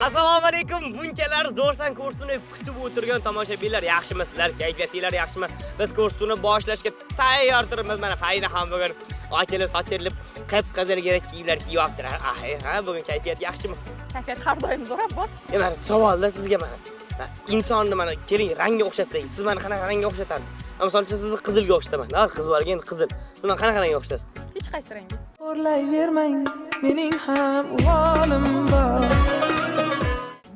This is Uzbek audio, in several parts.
Assalomu alaykum. Bunchalar zo'rsan kursini kutib o'tirgan tomoshabinlar, yaxshimisizlar? Kayfiyatinglar yaxshimi? Biz kursini boshlashga tayyor turibmiz. Mana Farina ham bugun ochilib, sochirilib, qip-qizilgina kiyimlar kiyyaptilar. Ha, bugun kayfiyat yaxshimi? Kayfiyat har doim zo'r, Abbos. Mana savolda sizga mana. Insonni mana keling rangga o'xshatsangiz, siz meni qanaqa rangga o'xshatasiz? Misol uchun sizni qizilga o'xshataman. Ha, qiz bo'lgan qizil. Siz meni qanaqa rangga o'xshatasiz? Hech qaysi rangga. O'rlayvermang, mening ham uvolim bor.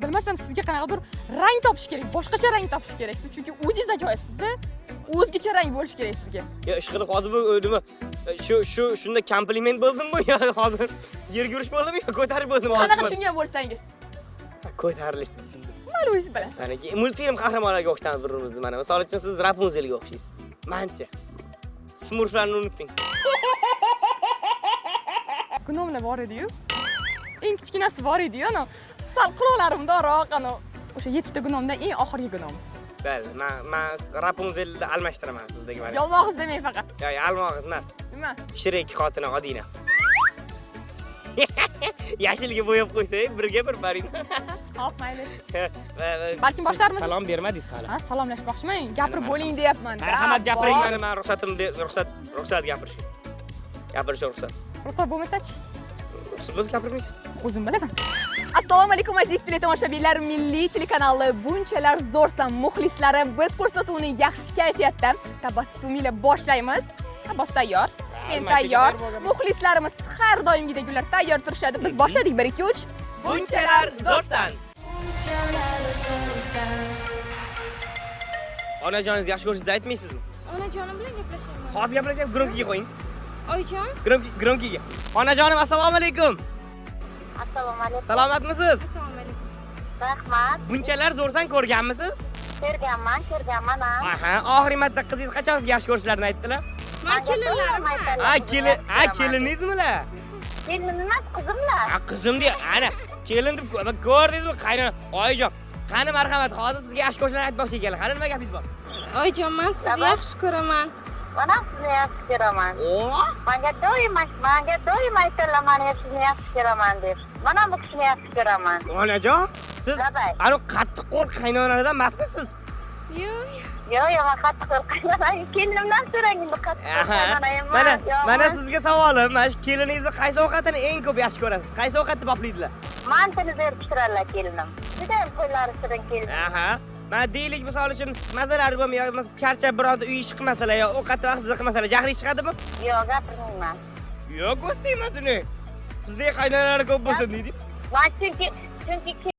Bilmasam sizga qanaqadir rang topish kerak, boshqacha rang topish kerak. Siz chunki o'zingiz ajoyibsiz-da. O'zgacha rang bo'lish kerak sizga. Yo, ish qilib hozir bu nima? Shunda kompliment bo'ldimmi yo hozir yerga urish bo'ldimi yo ko'tarish bo'ldimi? Qanaqa tushungan bo'lsangiz. Ko'tarilish. Mana o'zingiz bilasiz. Mana multfilm qahramonlariga o'xshatamiz bir-birimizni mana. Misol uchun siz Rapunzelga o'xshaysiz. Mancha. Smurflarni unuting. Gnomlar bor edi-yu. Eng kichkinasi bor edi-yu, ana sal quloqlarimdaroq, ana o'sha 7 ta gnomdan eng oxirgi gnom. Bali, men Rapunzelni almashtiraman sizdagi mana. Yolg'iz demang faqat. Yo, yalmog'iz emas. Nima? Shrek xotini Odina. Yashilga bo'yab qo'ysang, birga bir baring. Xo'p, mayli. Balkim boshlarmiz. Salom bermadingiz hali. Ha, salomlashmoqchiman. Gapirib bo'ling deyapman. Marhamat gapiring, men ruxsat gapirishga. Gapirishga ruxsat. Ruxsat bo'lmasa-chi? Siz gapirmaysiz. O'zim bilaman. Assalomu alaykum aziz teletomoshabinlar, Milliy telekanali bunchalar zo'rsan muxlislari. Biz ko'rsatuvni yaxshi kayfiyatdan tabassumila boshlaymiz. Abbos tayyor, men tayyor, muxlislarimiz har doimgidek ular tayyor turishadi. Biz boshladik 1 2 3. Bunchalar zo'rsan. Onajoningiz yaxshi ko'rishingizni aytmaysizmi? Onajonim bilan gaplashaman. Hozir gaplashib, gromkiga qo'ying. Oyijon? Gromkiga. Onajonim, assalomu alaykum. Assalomu alaykum. Salomatmisiz? Assalomu alaykum. Rahmat. Bunchalar zo'rsan ko'rganmisiz? Ko'rganman ha. Aha, oxirgi marta qizingiz qachon sizga yaxshi ko'rishlarini aytdilar? Men kelinlarim. Keliningizmi-la? Kelinim emas, qizimlar. Qizim de, ana, kelin deb ko'rdingizmi? Qaynona, oyijon. Qani marhamat, hozir sizga yaxshi ko'rishlarini aytmoqchi ekanlar. Qani nima gapingiz bor? Oyijon, men sizni yaxshi ko'raman. Mana sizni yaxshi ko'raman. Menga doim aytadilar, men sizni yaxshi ko'raman deb. Mana bu kishini yaxshi ko'raman. Onajon, siz Babay. ana qattiq qo'rq qaynonalardan emasmisiz? Yo'q. Yo'q, men qattiq qo'rqaman. Kelinimdan so'rang, bu qattiq qo'rqaman emas. Mana sizga savolim, mana shu keliningizni qaysi ovqatini eng ko'p yaxshi ko'rasiz? Qaysi ovqatni boplaydilar? Mantini berib pishiradilar kelinim. Juda ham qo'llari shirin kelin. Aha. Mana deylik, misol uchun mazalari bo'lmay, yo charchab bironta uy ish qilmasalar, yo ovqat vaqtida qilmasalar, jahli chiqadimi? Yo'q, gapirmayman. Yo'q, o'saymasini. Sizga qaynonalar ko'p bo'lsin deydi. Men chunki